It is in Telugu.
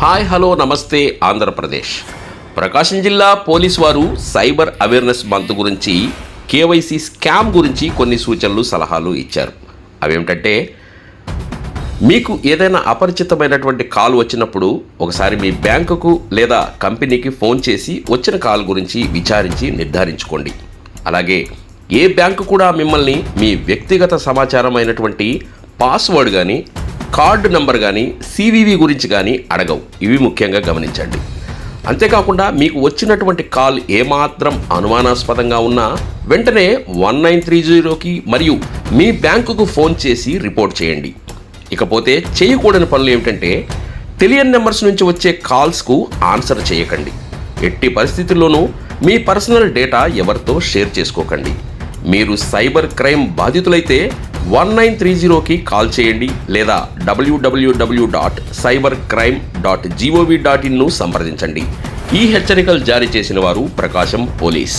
హాయ్ హలో నమస్తే ఆంధ్రప్రదేశ్. ప్రకాశం జిల్లా పోలీస్ వారు సైబర్ అవేర్నెస్ మంత్ గురించి కేవైసీ స్కామ్ గురించి కొన్ని సూచనలు సలహాలు ఇచ్చారు. అవేమిటంటే, మీకు ఏదైనా అపరిచితమైనటువంటి కాల్ వచ్చినప్పుడు ఒకసారి మీ బ్యాంకుకు లేదా కంపెనీకి ఫోన్ చేసి వచ్చిన కాల్ గురించి విచారించి నిర్ధారించుకోండి. అలాగే ఏ బ్యాంకు కూడా మిమ్మల్ని మీ వ్యక్తిగత సమాచారం అయినటువంటి పాస్వర్డ్ కానీ కార్డు నెంబర్ కానీ సివివి గురించి కానీ అడగవు. ఇవి ముఖ్యంగా గమనించండి. అంతేకాకుండా మీకు వచ్చినటువంటి కాల్ ఏమాత్రం అనుమానాస్పదంగా ఉన్నా వెంటనే 1930కి మరియు మీ బ్యాంకుకు ఫోన్ చేసి రిపోర్ట్ చేయండి. ఇకపోతే చేయకూడని పనులు ఏమిటంటే, తెలియని నెంబర్స్ నుంచి వచ్చే కాల్స్కు ఆన్సర్ చేయకండి. ఎట్టి పరిస్థితుల్లోనూ మీ పర్సనల్ డేటా ఎవరితో షేర్ చేసుకోకండి. మీరు సైబర్ క్రైమ్ బాధితులైతే 1930కి కాల్ చేయండి లేదా www.cybercrime.gov.in ను సంప్రదించండి. ఈ హెచ్చరికలు జారీ చేసిన వారు ప్రకాశం పోలీస్.